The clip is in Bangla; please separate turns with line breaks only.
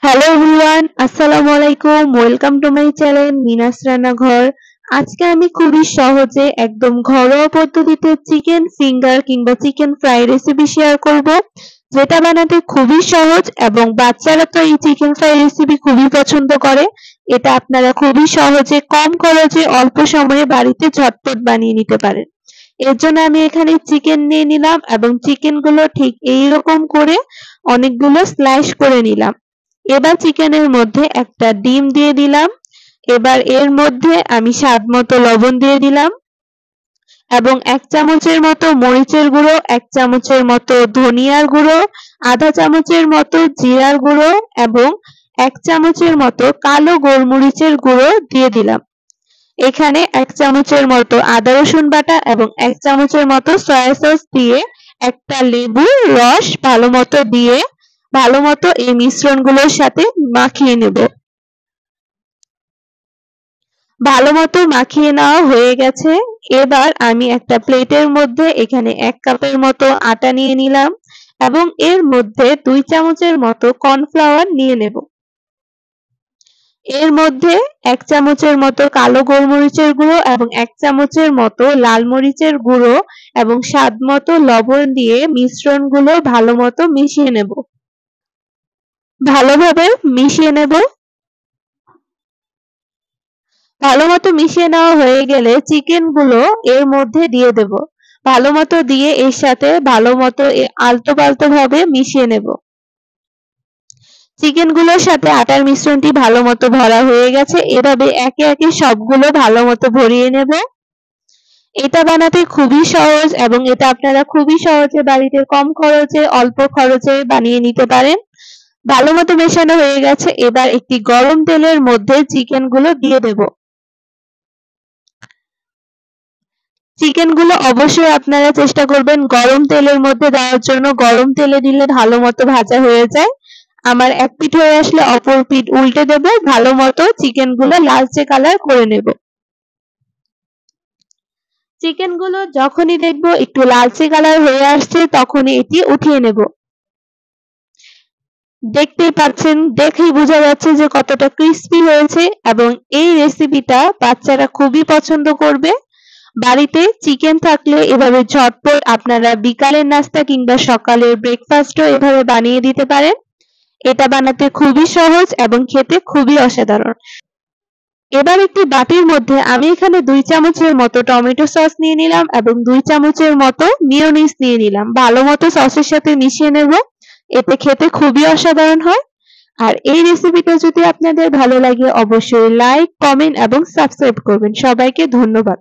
হ্যালো এভরিওয়ান, আসসালামু আলাইকুম। ওয়েলকাম টু মাই চ্যানেল মিনাস রান্নাঘর। আজকে আমি খুবই সহজে একদম ঘরোয়া পদ্ধতিতে চিকেন ফিঙ্গার কিংবা চিকেন ফ্রাই রেসিপি শেয়ার করব, যেটা বানাতে খুবই সহজ এবং বাচ্চারা তো এই চিকেন ফ্রাই রেসিপি খুবই পছন্দ করে। এটা আপনারা খুবই সহজে কম খরচে অল্প সময়ে বাড়িতে ঝটপট বানিয়ে নিতে পারেন। এর জন্য আমি এখানে চিকেন নিয়ে নিলাম এবং চিকেনগুলো ঠিক এইরকম করে অনেকগুলো স্লাইস করে নিলাম। এবার চিকেনের মধ্যে একটা ডিম দিয়ে দিলাম। এবার এর মধ্যে আমি স্বাদ মতো লবণ দিয়ে দিলাম এবং 1 চামচের মতো মরিচের গুঁড়ো, 1 চামচের মতো ধনিয়ার গুঁড়ো, আধা চামচের মতো জিরার গুঁড়ো এবং 1 চামচের মতো কালো গোলমরিচের গুঁড়ো দিয়ে দিলাম। এখানে 1 চামচের মতো আদা রসুন বাটা এবং 1 চামচের মতো সয়া সস দিয়ে একটা লেবুর রস ভালোমতো দিয়ে ভালোমতো এই মিশ্রণগুলোর সাথে মাখিয়ে নেব। ভালোমতো মাখিয়ে নেওয়া হয়ে গেছে। এবার আমি একটা প্লেটের মধ্যে এখানে 1 কাপের মতো আটা নিয়ে নিলাম এবং এর মধ্যে 2 চামচের মতো কর্নফ্লাওয়ার নিয়ে নেব। এর মধ্যে 1 চামচের মতো কালো গোলমরিচের গুঁড়ো এবং 1 চামচের মতো লাল মরিচের গুঁড়ো এবং স্বাদমতো লবণ দিয়ে মিশ্রণগুলো ভালোমতো মিশিয়ে নেব। ভালোভাবে মিশিয়ে নেব। ভালোমতো মিশিয়ে নেওয়া হয়ে গেলে চিকেনগুলো এর মধ্যে দিয়ে দেব। ভালোমতো দিয়ে এর সাথে ভালোমতো আলতো-পালতো ভাবে মিশিয়ে নেব। চিকেনগুলোর সাথে আটার মিশ্রণটি ভালোমতো ভরা হয়ে গেছে। এভাবে একে একে সবগুলো ভালোমতো ভরিয়ে নেব। এটা বানাতে খুবই সহজ এবং এটা আপনারা খুবই সহজে বাড়িতে কম খরচে অল্প খরচে বানিয়ে নিতে পারেন। ভালোমতো মেশানো হয়ে গেছে। এবার একটি গরম তেলের মধ্যে চিকেনগুলো দিয়ে দেব। চিকেনগুলো অবশ্যই আপনারা চেষ্টা করবেন গরম তেলের মধ্যে দেওয়ার জন্য। গরম তেলে দিলে ভালোমতো ভাজা হয়ে যায়। আমার এক পিঠ হয়ে আসলে অপর পিঠ উল্টে দেব। ভালোমতো চিকেনগুলো লালচে কালার করে নেব। চিকেনগুলো যখনই দেখব একটু লালচে কালার হয়ে আসছে তখনই এটি উঠিয়ে নেব। দেখতেই পাচ্ছেন, দেখেই বোঝা যাচ্ছে যে কতটা ক্রিস্পি হয়েছে এবং এই রেসিপিটা বাচ্চারা খুবই পছন্দ করবে। বাড়িতে চিকেন থাকলে এভাবে ঝটপট আপনারা বিকালের নাস্তা কিংবা সকালের ব্রেকফাস্টও এভাবে বানিয়ে দিতে পারেন। এটা বানাতে খুবই সহজ এবং খেতে খুবই অসাধারণ। এবার একটি বাটির মধ্যে আমি এখানে 2 চামচের মতো টমেটো সস নিয়ে নিলাম এবং 2 চামচের মতো মিয়োনিজ নিয়ে নিলাম। ভালোমতো সসের সাথে মিশিয়ে নেব। এতে খেতে খুবই অসাধারণ হয়। আর এই রেসিপিটা যদি আপনাদের ভালো লাগে অবশ্যই লাইক, কমেন্ট এবং সাবস্ক্রাইব করবেন। সবাইকে ধন্যবাদ।